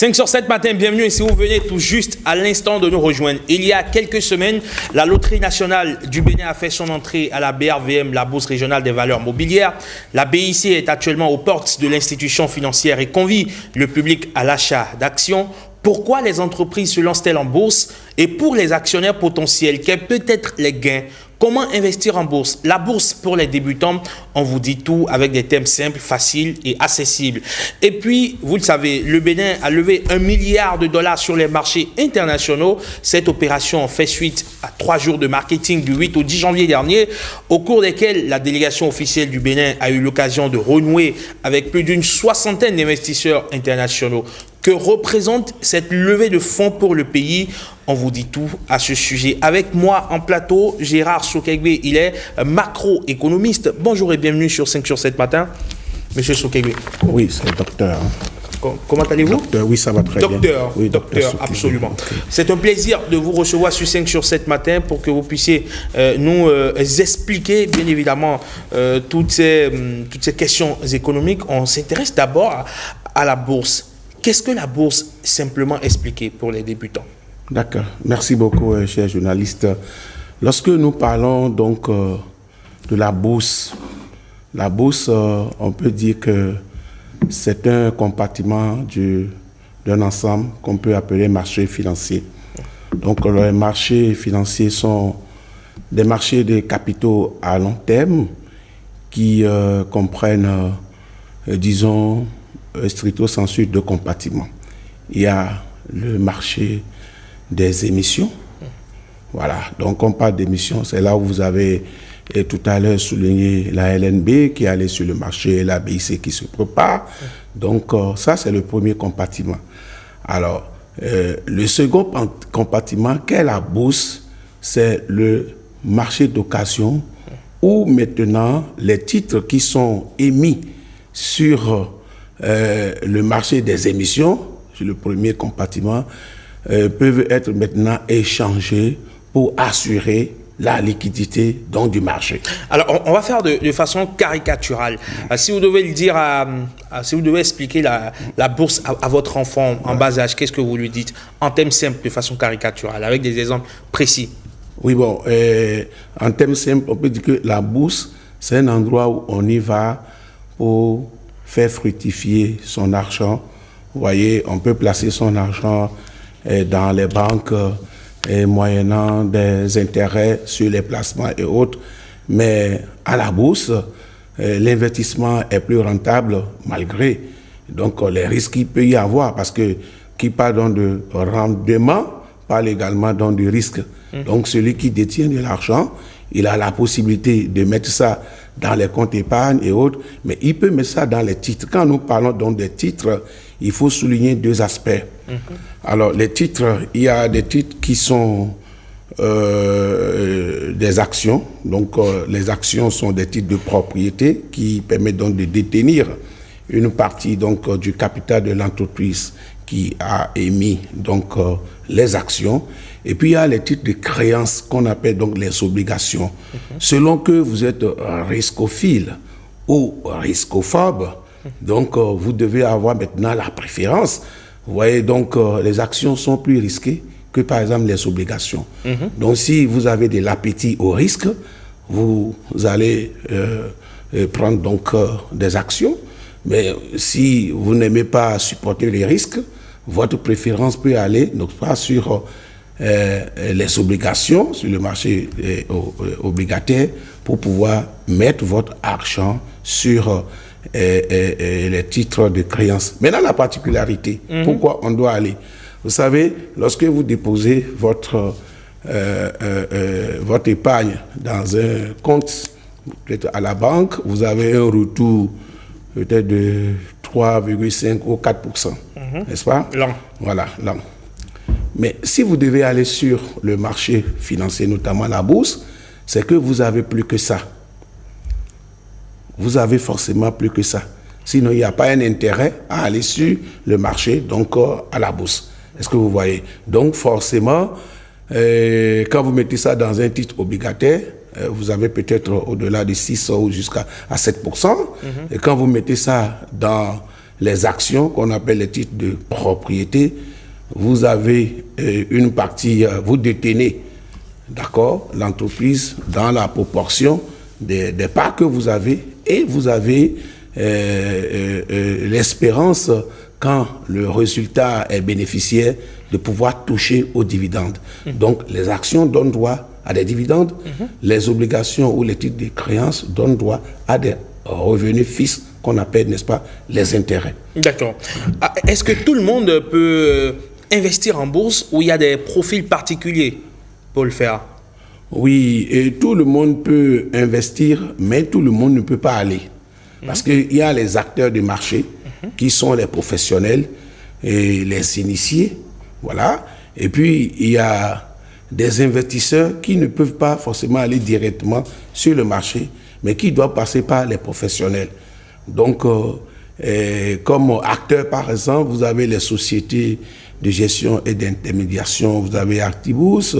5 sur 7 matin, bienvenue et si vous venez tout juste à l'instant de nous rejoindre. Il y a quelques semaines, la Loterie nationale du Bénin a fait son entrée à la BRVM, la Bourse régionale des valeurs mobilières. La BIC est actuellement aux portes de l'institution financière et convie le public à l'achat d'actions. Pourquoi les entreprises se lancent-elles en bourse? Et pour les actionnaires potentiels, quels peuvent être les gains? Comment investir en bourse? La bourse pour les débutants, on vous dit tout avec des thèmes simples, faciles et accessibles. Et puis, vous le savez, le Bénin a levé $1 milliard sur les marchés internationaux. Cette opération fait suite à 3 jours de marketing du 8 au 10 janvier dernier, au cours desquels la délégation officielle du Bénin a eu l'occasion de renouer avec plus d'une soixantaine d'investisseurs internationaux. Que représente cette levée de fonds pour le pays? On vous dit tout à ce sujet. Avec moi en plateau, Gérard Sokegbe, il est macroéconomiste. Bonjour et bienvenue sur 5 sur 7 matin. Monsieur Sokegbe. Oui, c'est le docteur. Comment allez-vous? Docteur, oui, ça va très bien. Oui, docteur, absolument. Okay. C'est un plaisir de vous recevoir sur 5 sur 7 matin pour que vous puissiez nous expliquer, bien évidemment, toutes ces questions économiques. On s'intéresse d'abord à la bourse. Qu'est-ce que la bourse, simplement expliqué pour les débutants? D'accord. Merci beaucoup, cher journaliste. Lorsque nous parlons donc de la bourse, on peut dire que c'est un compartiment d'un ensemble qu'on peut appeler marché financier. Donc, les marchés financiers sont des marchés de capitaux à long terme qui comprennent, disons, stricto sensu deux compartiments. Il y a le marché des émissions. Voilà, donc on parle d'émissions, c'est là où vous avez tout à l'heure souligné la LNB qui allait sur le marché et la BIC qui se prépare. Donc ça, c'est le premier compartiment. Alors, le second compartiment qu'est la bourse, c'est le marché d'occasion où maintenant les titres qui sont émis sur le marché des émissions, sur le premier compartiment, peuvent être maintenant échangés pour assurer la liquidité donc, du marché. Alors, on va faire de façon caricaturale. Si vous devez le dire, si vous devez expliquer la bourse à votre enfant en bas âge, qu'est-ce que vous lui dites en termes simples, de façon caricaturale, avec des exemples précis? Oui, bon, en termes simples, on peut dire que la bourse, c'est un endroit où on y va pour faire fructifier son argent. Vous voyez, on peut placer son argent dans les banques moyennant des intérêts sur les placements et autres. Mais à la bourse, l'investissement est plus rentable malgré donc, les risques qu'il peut y avoir parce que qui parle donc de rendement parle également donc du risque. Donc celui qui détient de l'argent, il a la possibilité de mettre ça dans les comptes épargne et autres, mais il peut mettre ça dans les titres. Quand nous parlons donc des titres, il faut souligner deux aspects. Alors, les titres, il y a des titres qui sont des actions. Donc, les actions sont des titres de propriété qui permettent donc de détenir une partie donc, du capital de l'entreprise qui a émis donc, les actions. Et puis, il y a les titres de créance qu'on appelle donc les obligations. Selon que vous êtes riscophile ou riscophobe, donc vous devez avoir maintenant la préférence. Vous voyez, donc les actions sont plus risquées que par exemple les obligations. Donc, si vous avez de l'appétit au risque, vous allez prendre donc des actions. Mais si vous n'aimez pas supporter les risques, votre préférence peut aller donc pas sur les obligations sur le marché obligataire pour pouvoir mettre votre argent sur les titres de créance. Maintenant, la particularité, pourquoi on doit aller? Vous savez, lorsque vous déposez votre épargne dans un compte, peut-être à la banque, vous avez un retour peut-être de 3,5 ou 4%, n'est-ce pas? Lent. Voilà, lent. Mais si vous devez aller sur le marché financier, notamment la bourse, c'est que vous avez plus que ça. Vous avez forcément plus que ça. Sinon, il n'y a pas un intérêt à aller sur le marché, donc à la bourse. Est-ce que vous voyez? Donc, forcément, quand vous mettez ça dans un titre obligataire, vous avez peut-être au-delà de 6 ou jusqu'à 7%. Et quand vous mettez ça dans les actions qu'on appelle les titres de propriété. Vous avez une partie, vous détenez, d'accord, l'entreprise dans la proportion des parts que vous avez, et vous avez l'espérance, quand le résultat est bénéficiaire, de pouvoir toucher aux dividendes. Donc, les actions donnent droit à des dividendes, les obligations ou les titres de créance donnent droit à des revenus fixes qu'on appelle, n'est-ce pas, les intérêts. D'accord. Est-ce que tout le monde peut investir en bourse, ou il y a des profils particuliers pour le faire? Oui, et tout le monde peut investir, mais tout le monde ne peut pas aller. Parce qu'il y a les acteurs du marché, qui sont les professionnels et les initiés, voilà. Et puis, il y a des investisseurs qui ne peuvent pas forcément aller directement sur le marché, mais qui doivent passer par les professionnels. Donc, comme acteurs, par exemple, vous avez les sociétés de gestion et d'intermédiation, vous avez Actibus,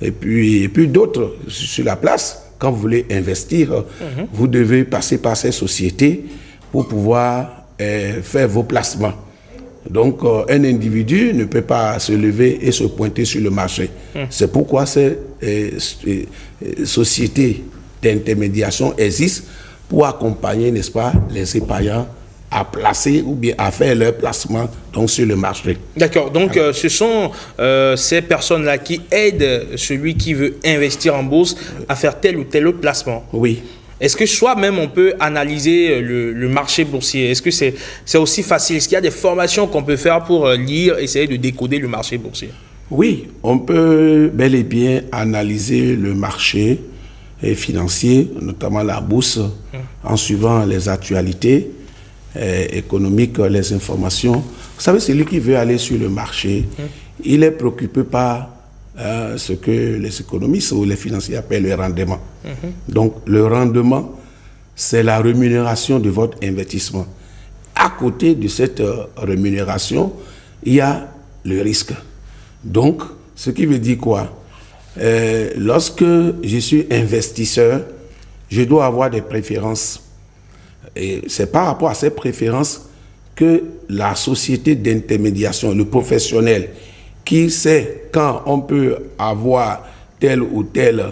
et puis d'autres sur la place. Quand vous voulez investir, vous devez passer par ces sociétés pour pouvoir faire vos placements. Donc, un individu ne peut pas se lever et se pointer sur le marché. C'est pourquoi ces sociétés d'intermédiation existent pour accompagner, n'est-ce pas, les épargnants à placer ou bien à faire leur placement donc, sur le marché. D'accord, donc ce sont ces personnes-là qui aident celui qui veut investir en bourse à faire tel ou tel autre placement. Oui. Est-ce que soi-même on peut analyser le marché boursier? Est-ce que c'est aussi facile? Est-ce qu'il y a des formations qu'on peut faire pour lire, essayer de décoder le marché boursier? Oui, on peut bel et bien analyser le marché financier, notamment la bourse, en suivant les actualités économiques, les informations. Vous savez, celui qui veut aller sur le marché, il est préoccupé par ce que les économistes ou les financiers appellent le rendement. Donc, le rendement, c'est la rémunération de votre investissement. À côté de cette rémunération, il y a le risque. Donc, ce qui veut dire quoi? Lorsque je suis investisseur, je dois avoir des préférences. Et c'est par rapport à ces préférences que la société d'intermédiation, le professionnel, qui sait quand on peut avoir tel ou tel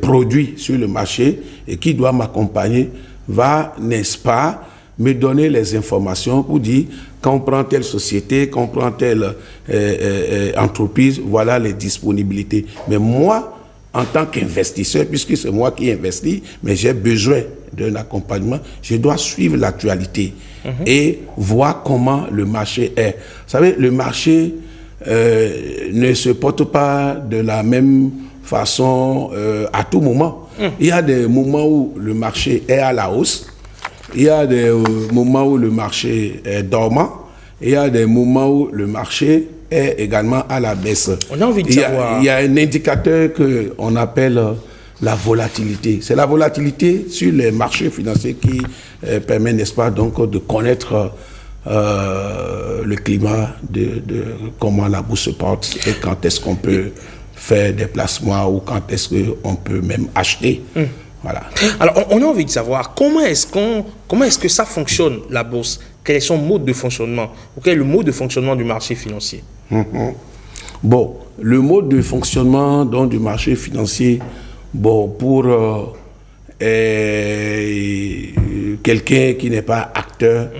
produit sur le marché et qui doit m'accompagner, va, n'est-ce pas, me donner les informations pour dire quand on prend telle société, quand on prend telle entreprise, voilà les disponibilités. Mais moi, en tant qu'investisseur, puisque c'est moi qui investis, mais j'ai besoin d'un accompagnement, je dois suivre l'actualité et voir comment le marché est. Vous savez, le marché ne se porte pas de la même façon à tout moment. Il y a des moments où le marché est à la hausse, il y a des moments où le marché est dormant, il y a des moments où le marché est également à la baisse. On a envie de savoir. Il y a un indicateur qu'on appelle la volatilité. C'est la volatilité sur les marchés financiers qui permet, n'est-ce pas, donc de connaître le climat de comment la bourse se porte et quand est-ce qu'on peut faire des placements ou quand est-ce qu'on peut même acheter. Voilà. Alors, on a envie de savoir comment est-ce que ça fonctionne, la bourse? Quel est son mode de fonctionnement? Ou quel est le mode de fonctionnement du marché financier? Bon, le mode de fonctionnement donc, du marché financier, bon, pour quelqu'un qui n'est pas acteur,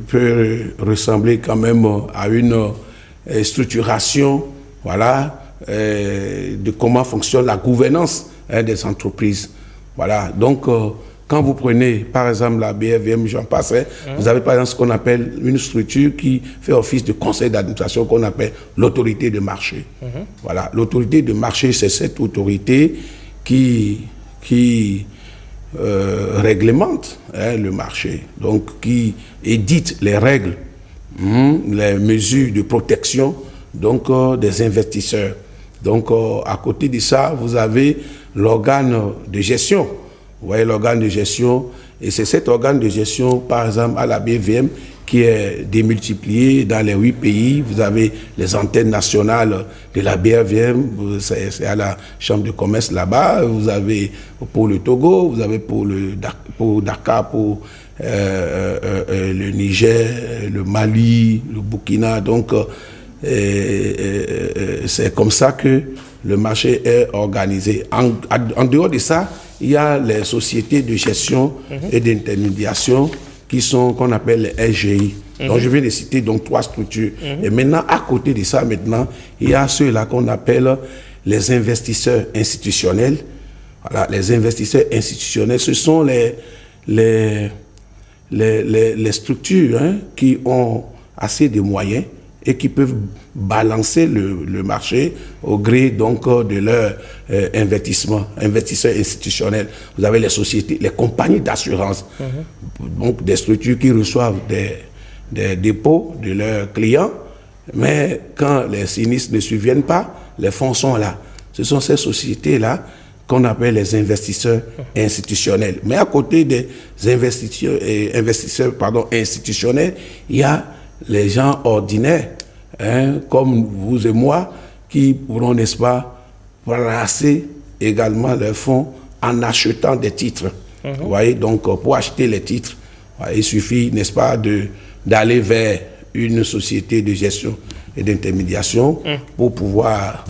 peut ressembler quand même à une structuration, voilà, de comment fonctionne la gouvernance des entreprises. Voilà, donc quand vous prenez par exemple la BRVM, j'en passe, vous avez par exemple ce qu'on appelle une structure qui fait office de conseil d'administration qu'on appelle l'autorité de marché. Voilà, l'autorité de marché, c'est cette autorité qui réglemente le marché, donc qui édite les règles, les mesures de protection donc, des investisseurs. Donc, à côté de ça, vous avez l'organe de gestion. Vous voyez l'organe de gestion, et c'est cet organe de gestion, par exemple, à la BVM, qui est démultiplié dans les 8 pays. Vous avez les antennes nationales de la BRVM, c'est à la Chambre de commerce là-bas. Vous avez pour le Togo, vous avez pour Dakar, pour le Niger, le Mali, le Burkina. Donc, c'est comme ça que le marché est organisé. En dehors de ça, il y a les sociétés de gestion et d'intermédiation qu'on appelle les SGI. Donc je viens de citer donc 3 structures. Et maintenant, à côté de ça, il y a ceux-là qu'on appelle les investisseurs institutionnels. Voilà, les investisseurs institutionnels, ce sont les structures qui ont assez de moyens et qui peuvent balancer le marché au gré donc de leur investissement, investisseurs institutionnels. Vous avez les sociétés, les compagnies d'assurance, donc des structures qui reçoivent des dépôts de leurs clients, mais quand les sinistres ne surviennent pas, les fonds sont là. Ce sont ces sociétés-là qu'on appelle les investisseurs institutionnels. Mais à côté des investisseurs institutionnels, il y a les gens ordinaires, comme vous et moi, qui pourront, n'est-ce pas, placer également leurs fonds en achetant des titres. Vous voyez, donc pour acheter les titres, il suffit, n'est-ce pas, d'aller vers une société de gestion et d'intermédiation pour pouvoir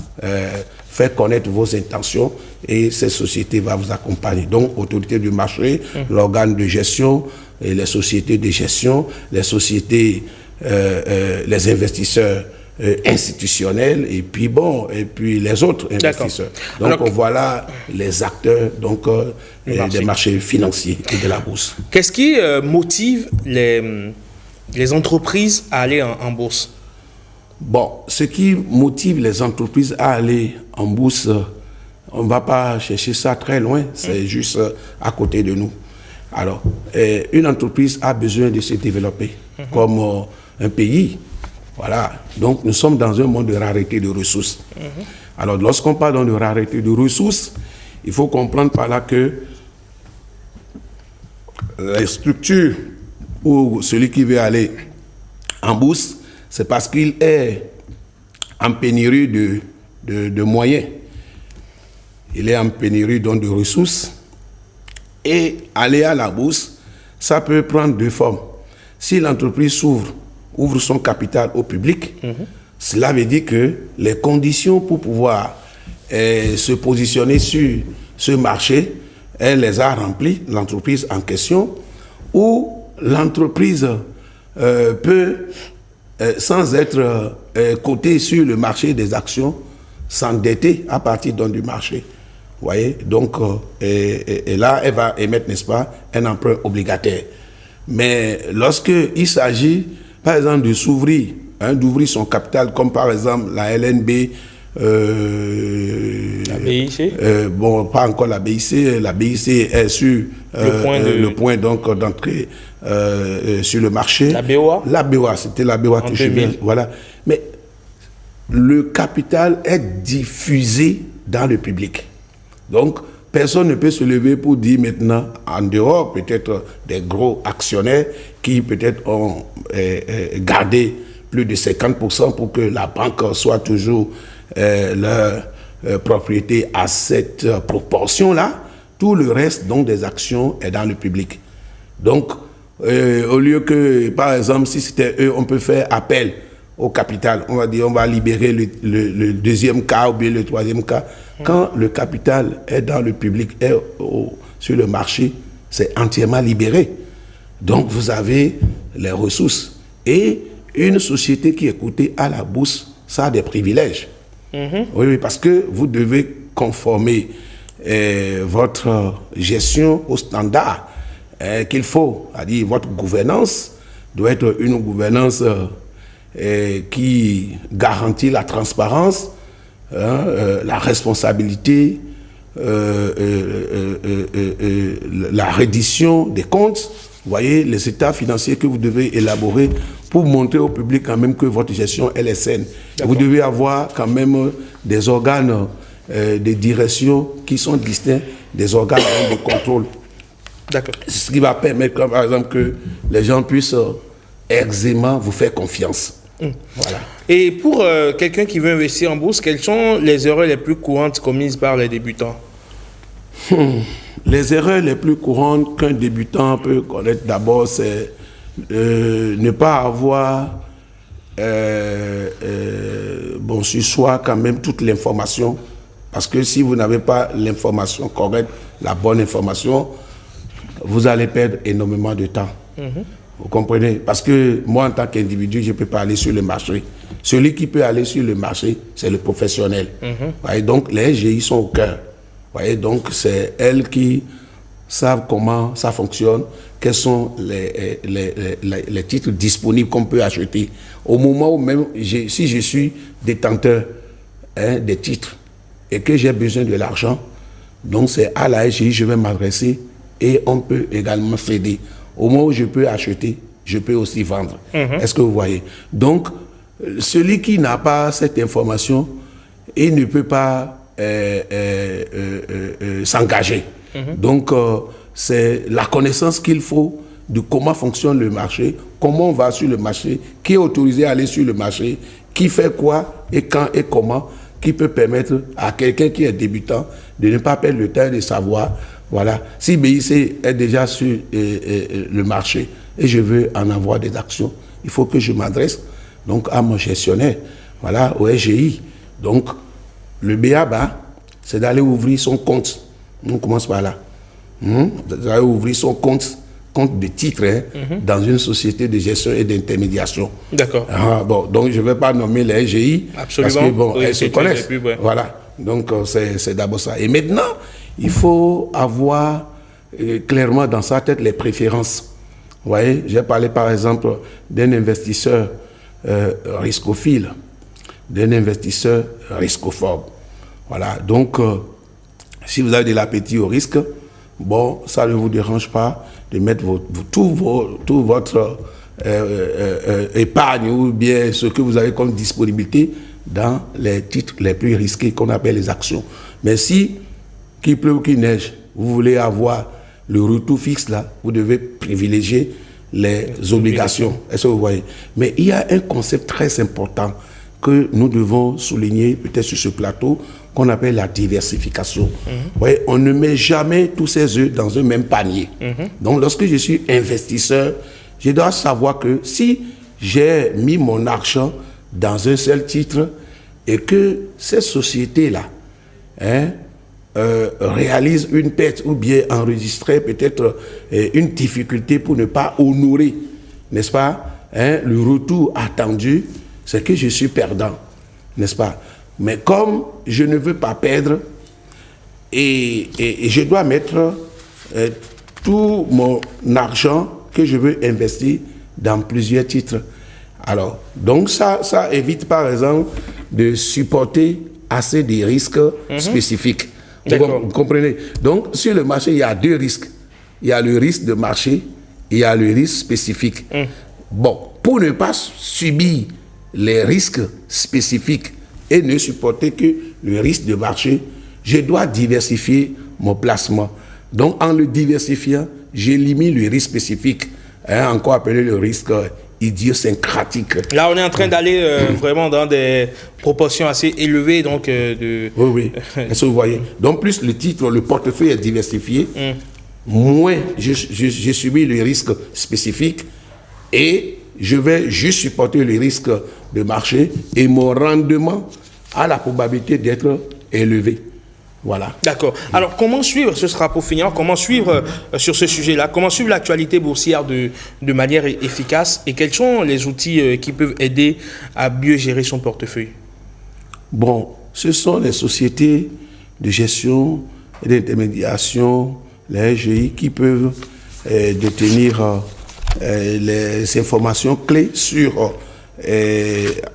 faire connaître vos intentions, et cette société va vous accompagner. Donc, autorité du marché, l'organe de gestion, et les sociétés de gestion, les sociétés, les investisseurs institutionnels, et puis les autres investisseurs. Donc, alors, voilà les acteurs des marchés financiers et de la bourse. Qu'est-ce qui motive les entreprises à aller en bourse? Bon, ce qui motive les entreprises à aller en bourse, on ne va pas chercher ça très loin, c'est juste à côté de nous. Alors, une entreprise a besoin de se développer comme un pays. Voilà. Donc, nous sommes dans un monde de rareté de ressources. Alors, lorsqu'on parle de rareté de ressources, il faut comprendre par là que les structures ou celui qui veut aller en bourse, c'est parce qu'il est en pénurie de moyens. Il est en pénurie donc de ressources. Et aller à la bourse, ça peut prendre 2 formes. Si l'entreprise ouvre son capital au public, cela veut dire que les conditions pour pouvoir se positionner sur ce marché, elle les a remplies, l'entreprise en question, ou l'entreprise peut, sans être cotée sur le marché des actions, s'endetter à partir du marché. Vous voyez, donc, et là, elle va émettre, n'est-ce pas, un emprunt obligataire. Mais lorsqu'il s'agit, par exemple, de s'ouvrir, d'ouvrir son capital, comme par exemple la LNB, la BIC bon, pas encore la BIC est sur le point d'entrée sur le marché. La BOA? La BOA, c'était la BOA que je viens. Voilà. Mais le capital est diffusé dans le public. Donc, personne ne peut se lever pour dire maintenant, en dehors peut-être des gros actionnaires qui peut-être ont gardé plus de 50% pour que la banque soit toujours leur propriété à cette proportion-là. Tout le reste, donc, des actions est dans le public. Donc, au lieu que, par exemple, si c'était eux, on peut faire appel au capital. On va dire, on va libérer le deuxième cas ou bien le troisième cas. Quand le capital est dans le public, est sur le marché, c'est entièrement libéré. Donc, vous avez les ressources. Et une société qui est cotée à la bourse, ça a des privilèges. Oui, parce que vous devez conformer votre gestion au standard qu'il faut. C'est-à-dire, votre gouvernance doit être une gouvernance qui garantit la transparence, la responsabilité, la reddition des comptes. Vous voyez, les états financiers que vous devez élaborer pour montrer au public quand même que votre gestion elle est saine. Vous devez avoir quand même des organes de direction qui sont distincts des organes de contrôle. D'accord. Ce qui va permettre, par exemple, que les gens puissent aisément vous faire confiance. Voilà. Et pour quelqu'un qui veut investir en bourse, quelles sont les erreurs les plus courantes commises par les débutants? Les erreurs les plus courantes qu'un débutant peut connaître d'abord, c'est ne pas avoir sur soi quand même toute l'information. Parce que si vous n'avez pas l'information correcte, la bonne information, vous allez perdre énormément de temps. Vous comprenez? Parce que moi, en tant qu'individu, je ne peux pas aller sur le marché. Celui qui peut aller sur le marché, c'est le professionnel. Voyez, donc, les SGI sont au cœur. Voyez, donc, c'est elles qui savent comment ça fonctionne, quels sont les titres disponibles qu'on peut acheter. Au moment où même, si je suis détenteur des titres et que j'ai besoin de l'argent, donc c'est à la SGI que je vais m'adresser et on peut également s'aider. Au moment où je peux acheter, je peux aussi vendre. Est-ce que vous voyez? Donc, celui qui n'a pas cette information, il ne peut pas s'engager. Donc, c'est la connaissance qu'il faut de comment fonctionne le marché, comment on va sur le marché, qui est autorisé à aller sur le marché, qui fait quoi et quand et comment, qui peut permettre à quelqu'un qui est débutant de ne pas perdre le temps de savoir. Voilà, si BIC est déjà sur le marché et je veux en avoir des actions, il faut que je m'adresse donc à mon gestionnaire, voilà, au SGI. Donc, le BABA, c'est d'aller ouvrir son compte. On commence par là. D'aller ouvrir son compte de titre dans une société de gestion et d'intermédiation. D'accord. Bon, donc je ne vais pas nommer les SGI. Absolument. Parce que, bon, oui, elles se connaissent. Voilà. Donc, c'est d'abord ça. Et maintenant, il faut avoir clairement dans sa tête les préférences. Vous voyez, j'ai parlé par exemple d'un investisseur riscophile, d'un investisseur riscophobe. Voilà, donc si vous avez de l'appétit au risque, bon, ça ne vous dérange pas de mettre tout votre épargne ou bien ce que vous avez comme disponibilité dans les titres les plus risqués qu'on appelle les actions. Mais si, qu'il pleut ou qu'il neige, vous voulez avoir le retour fixe là, vous devez privilégier les obligations. Est-ce que vous voyez? Mais il y a un concept très important que nous devons souligner peut-être sur ce plateau, qu'on appelle la diversification. Vous voyez, on ne met jamais tous ses œufs dans un même panier. Donc, lorsque je suis investisseur, je dois savoir que si j'ai mis mon argent dans un seul titre et que cette société-là réalise une perte ou bien enregistrer peut-être une difficulté pour ne pas honorer, n'est-ce pas, le retour attendu, c'est que je suis perdant, n'est-ce pas? Mais comme je ne veux pas perdre et je dois mettre tout mon argent que je veux investir dans plusieurs titres. Alors, donc ça évite par exemple de supporter assez des risques spécifiques. Vous comprenez? Donc, sur le marché, il y a deux risques. Il y a le risque de marché et il y a le risque spécifique. Bon, pour ne pas subir les risques spécifiques et ne supporter que le risque de marché, je dois diversifier mon placement. Donc, en le diversifiant, j'élimine le risque spécifique, encore appelé le risque idiosyncratique. Là, on est en train d'aller vraiment dans des proportions assez élevées. Donc, Oui. Est-ce que vous voyez? Donc, plus le titre, le portefeuille est diversifié, moins je subis le risque spécifique et je vais juste supporter les risques de marché et mon rendement a la probabilité d'être élevé. Voilà. D'accord. Alors, comment suivre, ce sera pour finir, comment suivre sur ce sujet-là, comment suivre l'actualité boursière de manière efficace et quels sont les outils qui peuvent aider à mieux gérer son portefeuille? Bon, ce sont les sociétés de gestion et d'intermédiation, les SGI, qui peuvent détenir les informations clés sur,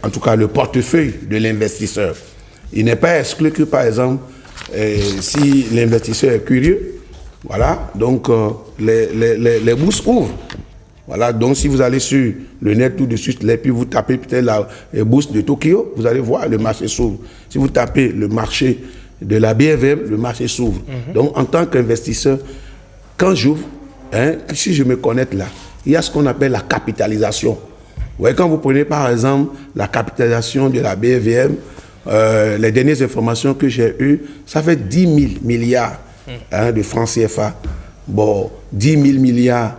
en tout cas, le portefeuille de l'investisseur. Il n'est pas exclu que, par exemple, si l'investisseur est curieux, voilà, donc les bourses ouvrent. Voilà, donc si vous allez sur le net tout de suite, et puis vous tapez peut-être la bourse de Tokyo, vous allez voir, le marché s'ouvre. Si vous tapez le marché de la BVM, le marché s'ouvre. Donc en tant qu'investisseur, quand j'ouvre, si je me connecte là, il y a ce qu'on appelle la capitalisation. Vous voyez, quand vous prenez par exemple la capitalisation de la BVM, les dernières informations que j'ai eues, ça fait 10 000 milliards de francs CFA. Bon, 10 000 milliards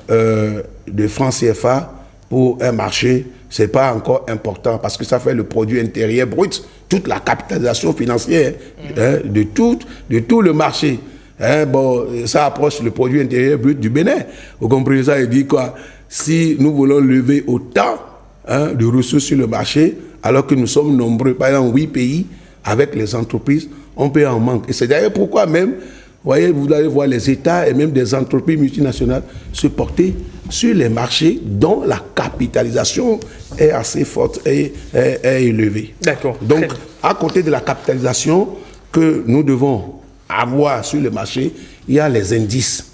de francs CFA pour un marché, ce n'est pas encore important parce que ça fait le produit intérieur brut, toute la capitalisation financière de tout le marché. Bon, ça approche le produit intérieur brut du Bénin. Vous comprenez ça? Il dit quoi? Si nous voulons lever autant de ressources sur le marché, alors que nous sommes nombreux, par exemple 8 pays, avec les entreprises, on peut en manquer. Et c'est d'ailleurs pourquoi même, voyez, vous allez voir les États et même des entreprises multinationales se porter sur les marchés dont la capitalisation est assez forte et est élevée. D'accord. Donc, à côté de la capitalisation que nous devons avoir sur le marché, il y a les indices.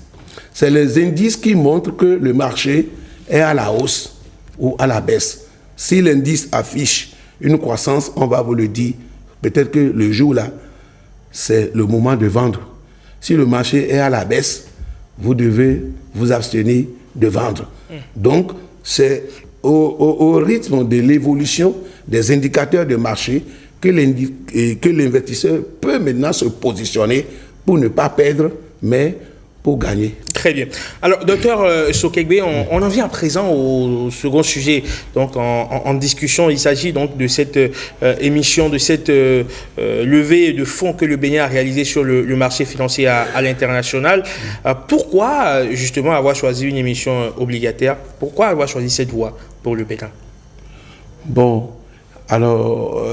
C'est les indices qui montrent que le marché est à la hausse ou à la baisse. Si l'indice affiche une croissance, on va vous le dire. Peut-être que le jour-là, c'est le moment de vendre. Si le marché est à la baisse, vous devez vous abstenir de vendre. Donc, c'est au rythme de l'évolution des indicateurs de marché que l'investisseur peut maintenant se positionner pour ne pas perdre, mais pour gagner. Très bien. Alors, docteur Sokegbe, on en vient à présent au second sujet. Donc, en discussion, il s'agit donc de cette émission, de cette levée de fonds que le Bénin a réalisé sur le marché financier à l'international. Pourquoi, justement, avoir choisi une émission obligataire? Pourquoi avoir choisi cette voie pour le Bénin? Bon, alors,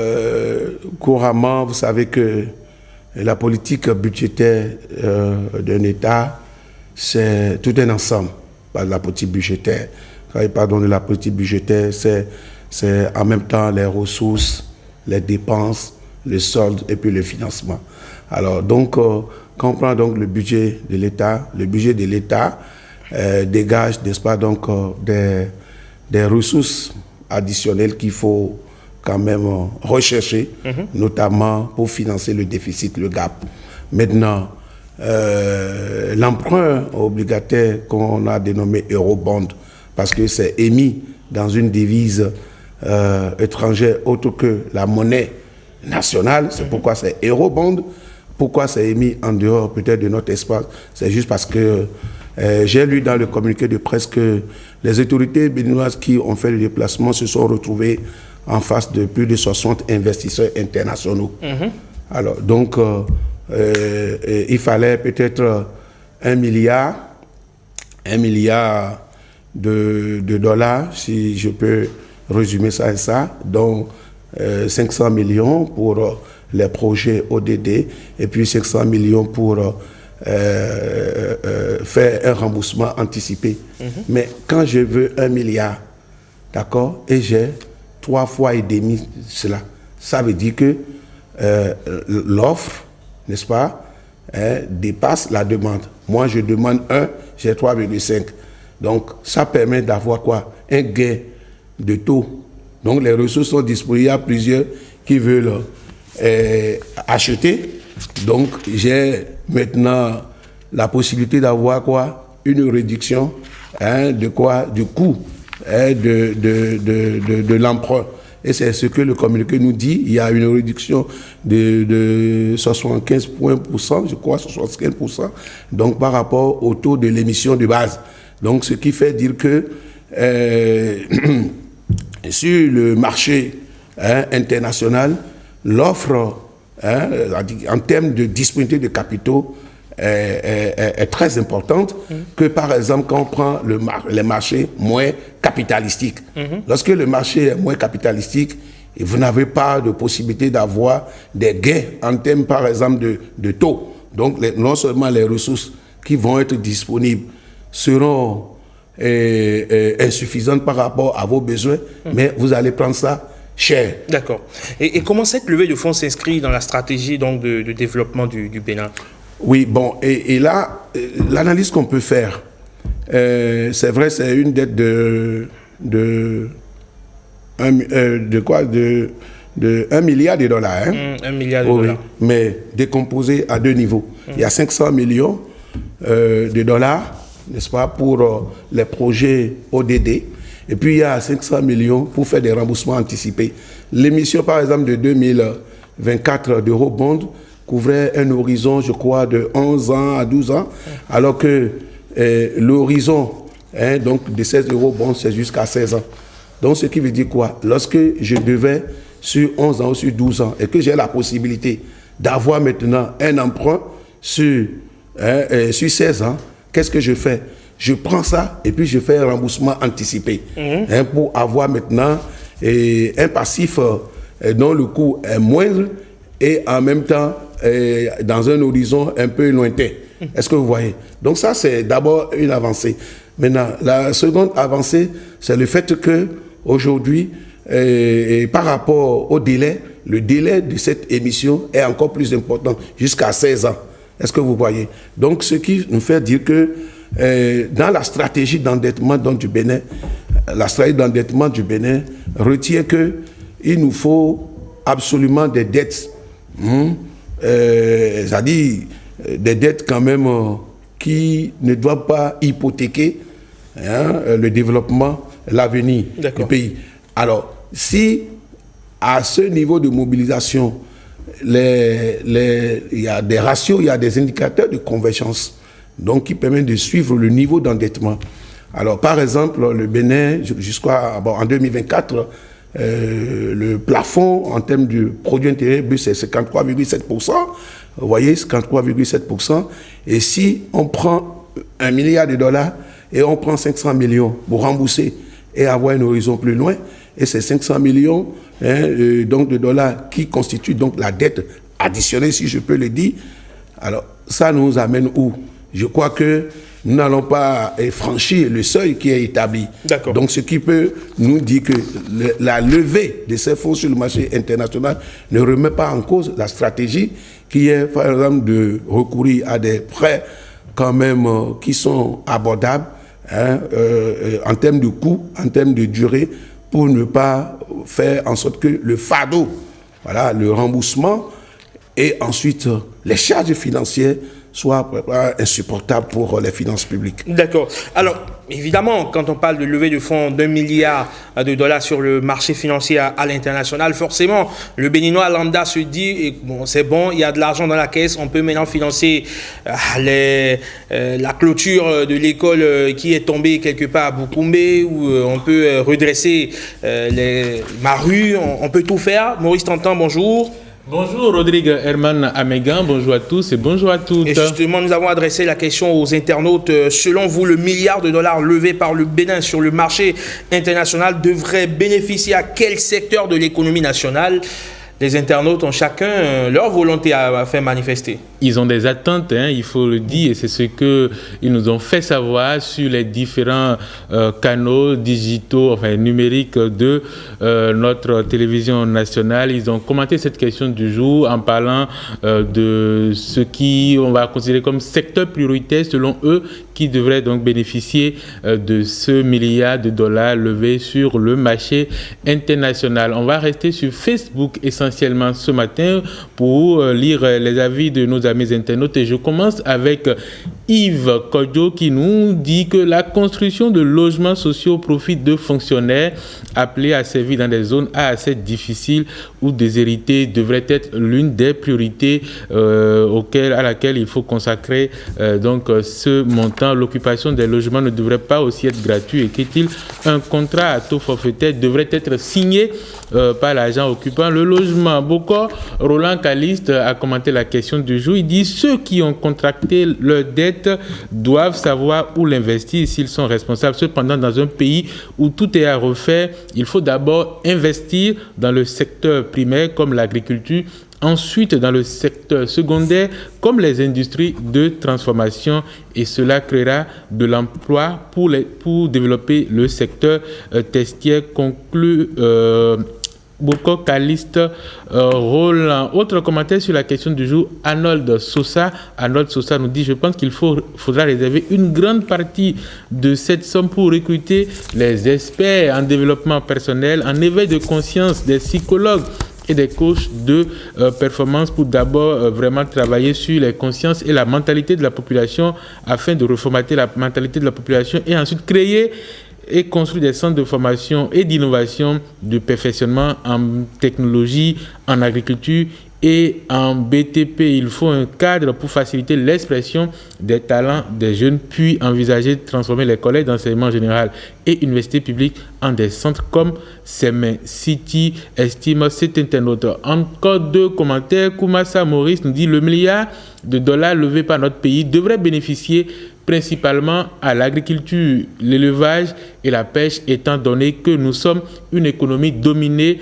couramment, vous savez que la politique budgétaire d'un État, c'est tout un ensemble. Pas de la politique budgétaire. Quand il parle de la politique budgétaire, c'est en même temps les ressources, les dépenses, les soldes et puis le financement. Alors, donc, quand on prend donc le budget de l'État dégage, n'est-ce pas, donc, des ressources additionnelles qu'il faut quand même rechercher, notamment pour financer le déficit, le gap. Maintenant, l'emprunt obligataire qu'on a dénommé Eurobond, parce que c'est émis dans une devise étrangère autre que la monnaie nationale, c'est pourquoi c'est Eurobond. Pourquoi c'est émis en dehors peut-être de notre espace? C'est juste parce que j'ai lu dans le communiqué de presse que les autorités béninoises qui ont fait le déplacement se sont retrouvées en face de plus de 60 investisseurs internationaux. Alors, donc, il fallait peut-être 1 milliard de dollars, si je peux résumer ça et ça, dont 500 millions pour les projets ODD et puis 500 millions pour faire un remboursement anticipé. Mais quand je veux 1 milliard, d'accord, et j'ai 3 fois et demi cela, ça veut dire que l'offre, n'est-ce pas, dépasse la demande. Moi, je demande 1, j'ai 3,5. Donc, ça permet d'avoir quoi? Un gain de taux. Donc, les ressources sont disponibles. Il y a plusieurs qui veulent acheter. Donc, j'ai maintenant la possibilité d'avoir quoi? Une réduction de quoi? Du coût de l'emprunt. Et c'est ce que le communiqué nous dit. Il y a une réduction de 75 points pour cent, je crois, 75%, donc par rapport au taux de l'émission de base. Donc, ce qui fait dire que sur le marché international, l'offre en termes de disponibilité de capitaux est très importante que, par exemple, quand on prend les marchés moins capitalistiques. Lorsque le marché est moins capitalistique, vous n'avez pas de possibilité d'avoir des gains en termes, par exemple, de taux. Donc, non seulement les ressources qui vont être disponibles seront insuffisantes par rapport à vos besoins, mais vous allez prendre ça cher. D'accord. Et comment cette levée de fonds s'inscrit dans la stratégie donc, de développement du Bénin? Oui, bon, et là, l'analyse qu'on peut faire, c'est vrai, c'est une dette de 1 milliard de dollars. 1 milliard de dollars. Mais décomposé à 2 niveaux. Il y a 500 millions de dollars, n'est-ce pas, pour les projets ODD. Et puis il y a 500 millions pour faire des remboursements anticipés. L'émission, par exemple, de 2024 d'Eurobond couvrait un horizon, je crois, de 11 ans à 12 ans, alors que l'horizon donc de 16 Eurobonds, c'est jusqu'à 16 ans. Donc, ce qui veut dire quoi? Lorsque je devais sur 11 ans ou sur 12 ans et que j'ai la possibilité d'avoir maintenant un emprunt sur 16 ans, qu'est-ce que je fais? Je prends ça et puis je fais un remboursement anticipé pour avoir maintenant un passif dont le coût est moindre et en même temps dans un horizon un peu lointain. Est-ce que vous voyez? Donc ça, c'est d'abord une avancée. Maintenant, la seconde avancée, c'est le fait que aujourd'hui, par rapport au délai, le délai de cette émission est encore plus important, jusqu'à 16 ans. Est-ce que vous voyez? Donc, ce qui nous fait dire que dans la stratégie d'endettement du Bénin, la stratégie d'endettement du Bénin retient qu'il nous faut absolument des dettes, c'est-à-dire des dettes quand même qui ne doivent pas hypothéquer le développement, l'avenir du pays. Alors, si à ce niveau de mobilisation, il y a des ratios, il y a des indicateurs de convergence, donc qui permettent de suivre le niveau d'endettement. Alors, par exemple, le Bénin, en 2024, le plafond en termes de produit intérieur brut, c'est 53,7%. Vous voyez, 53,7%. Et si on prend $1 milliard et on prend 500 millions pour rembourser et avoir un horizon plus loin, et c'est 500 millions donc de dollars qui constituent donc la dette additionnelle, si je peux le dire. Alors, ça nous amène où? Je crois que nous n'allons pas franchir le seuil qui est établi. Donc, ce qui peut nous dire que la levée de ces fonds sur le marché international ne remet pas en cause la stratégie qui est, par exemple, de recourir à des prêts quand même qui sont abordables en termes de coût, en termes de durée, pour ne pas faire en sorte que le fardeau, voilà, le remboursement et ensuite les charges financières soient insupportables pour les finances publiques. D'accord. Alors, évidemment, quand on parle de levée de fonds d'$1 milliard sur le marché financier à l'international, forcément, le Béninois lambda se dit, bon, c'est bon, il y a de l'argent dans la caisse, on peut maintenant financer la clôture de l'école qui est tombée quelque part à Boukoumé, ou on peut redresser ma rue, on peut tout faire. Maurice Tantan, bonjour. Bonjour Rodrigue Herman Amégan, bonjour à tous et bonjour à toutes. Et justement, nous avons adressé la question aux internautes. Selon vous, le $1 milliard levé par le Bénin sur le marché international devrait bénéficier à quel secteur de l'économie nationale? Les internautes ont chacun leur volonté à faire manifester. Ils ont des attentes, il faut le dire, et c'est ce qu'ils nous ont fait savoir sur les différents canaux digitaux, enfin numériques de notre télévision nationale. Ils ont commenté cette question du jour en parlant de ce qu'on va considérer comme secteur prioritaire selon eux, qui devrait donc bénéficier de ce $1 milliard levé sur le marché international. On va rester sur Facebook essentiellement ce matin pour lire les avis de nos amis internautes, et je commence avec Yves Kodjo qui nous dit que la construction de logements sociaux au profit de fonctionnaires appelés à servir dans des zones assez difficiles ou déshéritées devrait être l'une des priorités à laquelle il faut consacrer donc ce montant. L'occupation des logements ne devrait pas aussi être gratuite, et qu'est-il un contrat à taux forfaitaire devrait être signé par l'agent occupant le logement. Boko Roland Caliste a commenté la question du jour. Il dit: ceux qui ont contracté leur dette doivent savoir où l'investir s'ils sont responsables. Cependant, dans un pays où tout est à refaire, il faut d'abord investir dans le secteur primaire comme l'agriculture, ensuite dans le secteur secondaire comme les industries de transformation, et cela créera de l'emploi pour développer le secteur tertiaire, conclut Boko Caliste Roland. Autre commentaire sur la question du jour, Arnold Sosa. Arnold Sosa nous dit: je pense qu'il faudra réserver une grande partie de cette somme pour recruter les experts en développement personnel, en éveil de conscience, des psychologues et des coachs de performance, pour d'abord vraiment travailler sur les consciences et la mentalité de la population afin de reformater la mentalité de la population, et ensuite créer et construire des centres de formation et d'innovation, de perfectionnement en technologie, en agriculture et en BTP. Il faut un cadre pour faciliter l'expression des talents des jeunes, puis envisager de transformer les collèges d'enseignement général et universités publiques en des centres comme Semen City, estime cet internaute. Encore 2 commentaires. Koumassa Maurice nous dit: le milliard de dollars levé par notre pays devrait bénéficier principalement à l'agriculture, l'élevage et la pêche, étant donné que nous sommes une économie dominée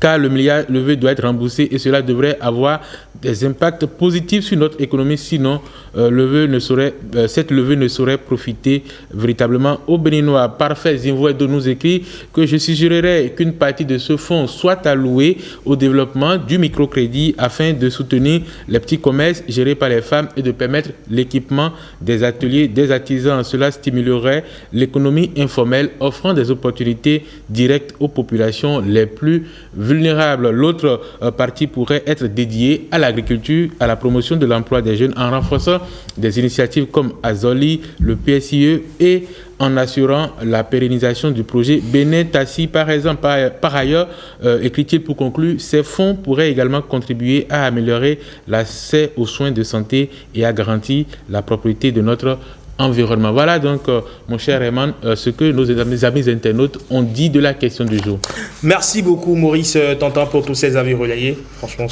car le milliard levé doit être remboursé et cela devrait avoir des impacts positifs sur notre économie, sinon cette levée ne saurait profiter véritablement aux Béninois. Parfait Zimouedo nous écrit que je suggérerais qu'une partie de ce fonds soit allouée au développement du microcrédit afin de soutenir les petits commerces gérés par les femmes et de permettre l'équipement des ateliers des artisans. Cela stimulerait l'économie informelle, offrant des opportunités directes aux populations les plus vulnérables. L'autre partie pourrait être dédiée à l'agriculture, à la promotion de l'emploi des jeunes en renforçant des initiatives comme Azoli, le PSIE et en assurant la pérennisation du projet Bénin-Tassi, par exemple. Par ailleurs, écrit-il pour conclure, ces fonds pourraient également contribuer à améliorer l'accès aux soins de santé et à garantir la propriété de notre environnement. Voilà donc, mon cher Raymond, ce que nos amis internautes ont dit de la question du jour. Merci beaucoup, Maurice Tantan, pour tous ces avis relayés. Franchement,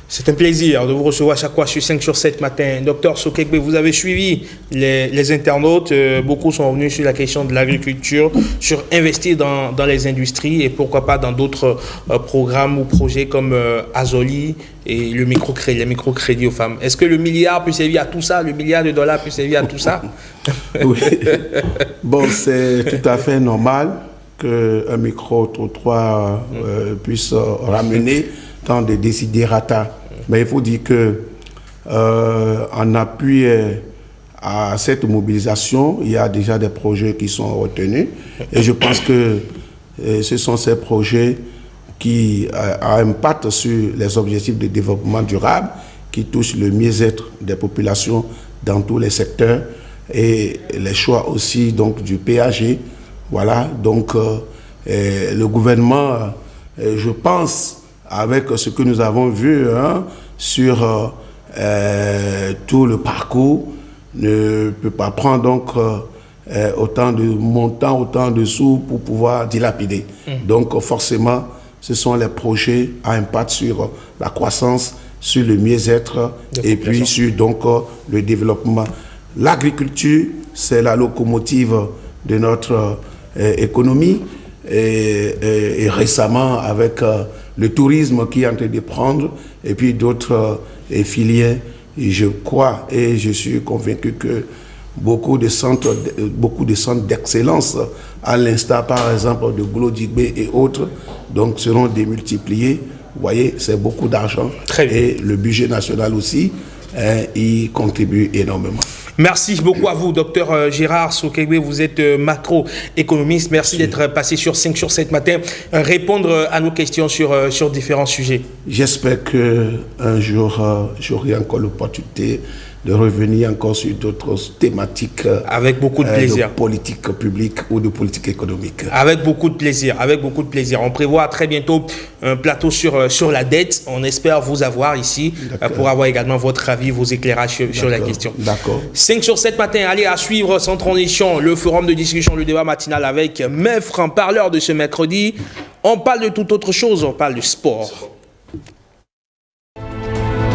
c'est un plaisir de vous recevoir à chaque fois sur 5 sur 7 matin. Docteur Sokegbe, vous avez suivi les internautes. Beaucoup sont revenus sur la question de l'agriculture, sur investir dans les industries et pourquoi pas dans d'autres programmes ou projets comme Azoli et les microcrédits aux femmes. Est-ce que le milliard peut servir à tout ça? Le milliard de dollars peut servir à tout ça? Oui. Bon, c'est tout à fait normal qu'un micro-trottoir puisse ramener tant de desiderata. Mais il faut dire que en appui à cette mobilisation, il y a déjà des projets qui sont retenus. Et je pense que ce sont ces projets qui impactent sur les objectifs de développement durable, qui touchent le mieux-être des populations dans tous les secteurs et les choix aussi donc, du PAG. Voilà, donc le gouvernement, je pense, avec ce que nous avons vu sur tout le parcours, ne peut pas prendre donc autant de montants, autant de sous pour pouvoir dilapider. Donc forcément, ce sont les projets à impact sur la croissance, sur le mieux-être et puis sur donc, le développement. L'agriculture, c'est la locomotive de notre économie et récemment avec le tourisme qui est en train de prendre et puis d'autres filières. Et je crois et je suis convaincu que beaucoup de centres d'excellence, à l'instar par exemple de Glodigbe et autres, donc seront démultipliés. Vous voyez, c'est beaucoup d'argent. Et le budget national aussi, y contribue énormément. Merci beaucoup à vous, docteur Gérard Sokegbe. Vous êtes macroéconomiste. Merci d'être passé sur 5 sur 7 matin, répondre à nos questions sur différents sujets. J'espère qu'un jour, j'aurai encore l'opportunité de revenir encore sur d'autres thématiques avec beaucoup de plaisir. De politique publique ou de politique économique. Avec beaucoup de plaisir, avec beaucoup de plaisir. On prévoit très bientôt un plateau sur la dette. On espère vous avoir ici pour avoir également votre avis, vos éclairages sur la question. D'accord. 5 sur 7 matin, allez à suivre sans transition le forum de discussion, le débat matinal avec mes francs parleurs de ce mercredi. On parle de toute autre chose, on parle de sport.